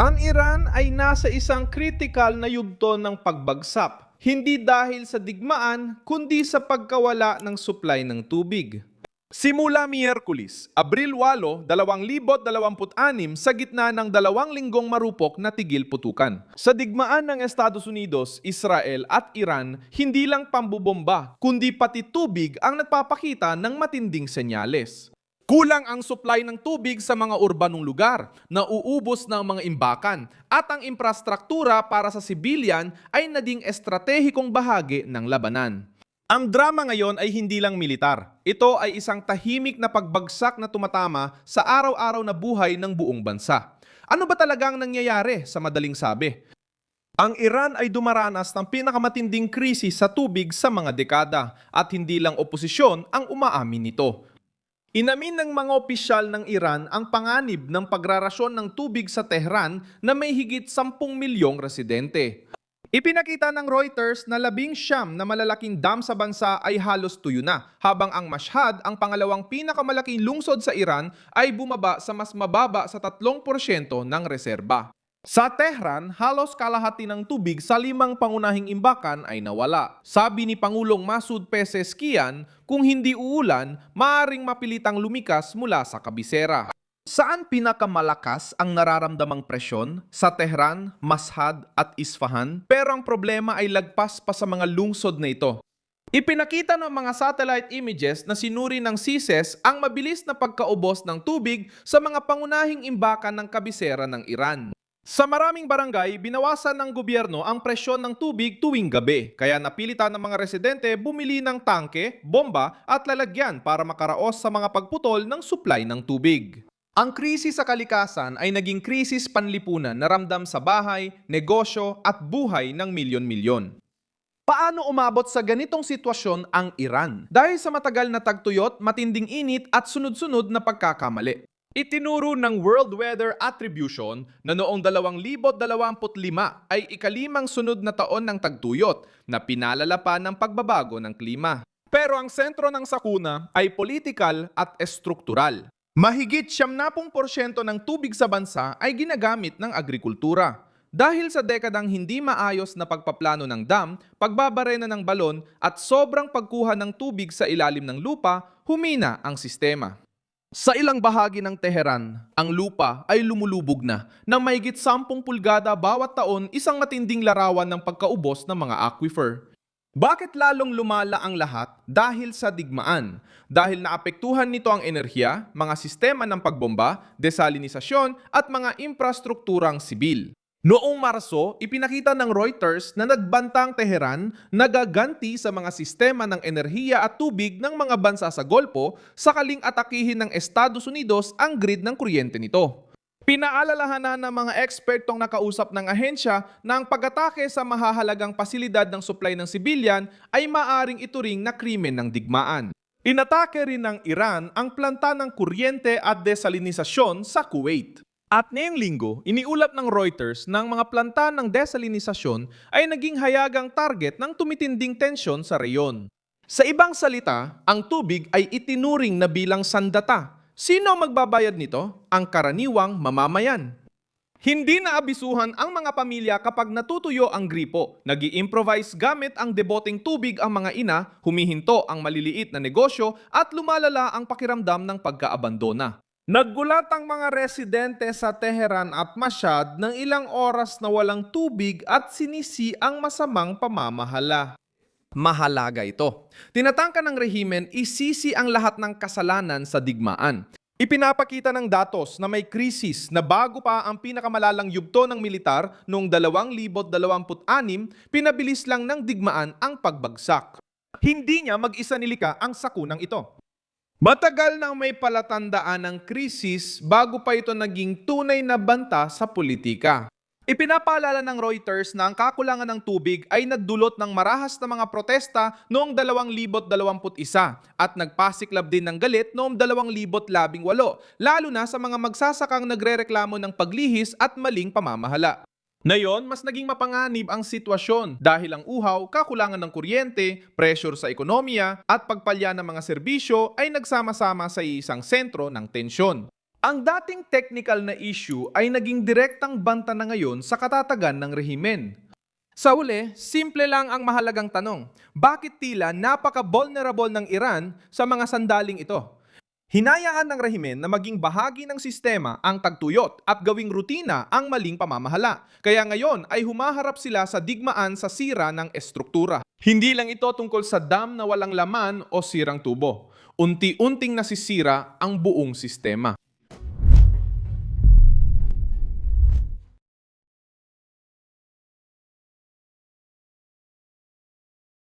Ang Iran ay nasa isang kritikal na yugto ng pagbagsak, hindi dahil sa digmaan kundi sa pagkawala ng supply ng tubig. Simula Miyerkules, Abril 8, 2026 sa gitna ng 2 linggong marupok na tigil putukan. Sa digmaan ng Estados Unidos, Israel at Iran, hindi lang pambubomba, kundi pati tubig ang nagpapakita ng matinding senyales. Kulang ang supply ng tubig sa mga urbanong lugar, nauubos na ang mga imbakan, at ang infrastruktura para sa sibilyan ay naging estratehikong bahagi ng labanan. Ang drama ngayon ay hindi lang militar. Ito ay isang tahimik na pagbagsak na tumatama sa araw-araw na buhay ng buong bansa. Ano ba talagang nangyayari sa madaling sabi? Ang Iran ay dumaranas ng pinakamatinding krisis sa tubig sa mga dekada at hindi lang oposisyon ang umaamin nito. Inamin ng mga opisyal ng Iran ang panganib ng pagrarasyon ng tubig sa Tehran na may higit 10 milyong residente. Ipinakita ng Reuters na 19 na malalaking dam sa bansa ay halos tuyo na, habang ang Mashhad, ang pangalawang pinakamalaking lungsod sa Iran, ay bumaba sa mas mababa sa 3% ng reserba. Sa Tehran, halos kalahati ng tubig sa 5 pangunahing imbakan ay nawala. Sabi ni Pangulong Masoud Pezeshkian, kung hindi uulan, maaaring mapilitang lumikas mula sa kabisera. Saan pinakamalakas ang nararamdamang presyon? Sa Tehran, Mashhad at Isfahan? Pero ang problema ay lagpas pa sa mga lungsod na ito. Ipinakita ng mga satellite images na sinuri ng CSIS ang mabilis na pagkaubos ng tubig sa mga pangunahing imbakan ng kabisera ng Iran. Sa maraming barangay, binawasan ng gobyerno ang presyon ng tubig tuwing gabi, kaya napilitan ng mga residente bumili ng tangke, bomba at lalagyan para makaraos sa mga pagputol ng supply ng tubig. Ang krisis sa kalikasan ay naging krisis panlipunan na ramdam sa bahay, negosyo at buhay ng milyon-milyon. Paano umabot sa ganitong sitwasyon ang Iran? Dahil sa matagal na tagtuyot, matinding init at sunod-sunod na pagkakamali. Itinuro ng World Weather Attribution na noong 2025 ay ikalimang sunod na taon ng tagtuyot na pinalala pa ng pagbabago ng klima. Pero ang sentro ng sakuna ay politikal at estruktural. Mahigit 70% ng tubig sa bansa ay ginagamit ng agrikultura. Dahil sa dekadang hindi maayos na pagpaplano ng dam, pagbabarena ng balon at sobrang pagkuha ng tubig sa ilalim ng lupa, humina ang sistema. Sa ilang bahagi ng Tehran, ang lupa ay lumulubog na ng mahigit 10 pulgada bawat taon, isang matinding larawan ng pagkaubos ng mga aquifer. Bakit lalong lumala ang lahat? Dahil sa digmaan. Dahil naapektuhan nito ang enerhiya, mga sistema ng pagbomba, desalinisasyon at mga infrastrukturang sibil. Noong Marso, ipinakita ng Reuters na nagbantang Tehran nagaganti sa mga sistema ng enerhiya at tubig ng mga bansa sa Golpo sakaling atakihin ng Estados Unidos ang grid ng kuryente nito. Pinaalalahanan ng mga ekspertong nakausap ng ahensya na ang pag-atake sa mahahalagang pasilidad ng supply ng sibilyan ay maaring ituring na krimen ng digmaan. Inatake rin ng Iran ang planta ng kuryente at desalinisasyon sa Kuwait. At ngayong linggo, iniulat ng Reuters na ang mga planta ng desalinisasyon ay naging hayagang target ng tumitinding tensyon sa reyon. Sa ibang salita, ang tubig ay itinuring na bilang sandata. Sino ang magbabayad nito? Ang karaniwang mamamayan. Hindi na abisuhan ang mga pamilya kapag natutuyo ang gripo. Nag-i-improvise gamit ang deboting tubig ang mga ina, humihinto ang maliliit na negosyo at lumalala ang pakiramdam ng pagkaabandona. Naggulat ang mga residente sa Tehran at Mashhad ng ilang oras na walang tubig at sinisi ang masamang pamamahala. Mahalaga ito. Tinatangka ng rehimen isisi ang lahat ng kasalanan sa digmaan. Ipinapakita ng datos na may krisis na bago pa ang pinakamalalang yugto ng militar noong 2026, pinabilis lang ng digmaan ang pagbagsak. Hindi niya mag-isa nilika ang sakunang ito. Matagal nang may palatandaan ng krisis bago pa ito naging tunay na banta sa politika. Ipinapaalala ng Reuters na ang kakulangan ng tubig ay nagdulot ng marahas na mga protesta noong 2021 at nagpasiklab din ng galit noong 2018, lalo na sa mga magsasakang nagrereklamo ng paglihis at maling pamamahala. Ngayon, mas naging mapanganib ang sitwasyon dahil ang uhaw, kakulangan ng kuryente, pressure sa ekonomiya at pagpalya ng mga serbisyo ay nagsama-sama sa isang sentro ng tensyon. Ang dating technical na issue ay naging direktang banta na ngayon sa katatagan ng rehimen. Sa uli, simple lang ang mahalagang tanong. Bakit tila napaka-vulnerable ng Iran sa mga sandaling ito? Hinayaan ng rehimen na maging bahagi ng sistema ang tagtuyot at gawing rutina ang maling pamamahala. Kaya ngayon ay humaharap sila sa digmaan sa sira ng estruktura. Hindi lang ito tungkol sa dam na walang laman o sirang tubo. Unti-unting nasisira ang buong sistema.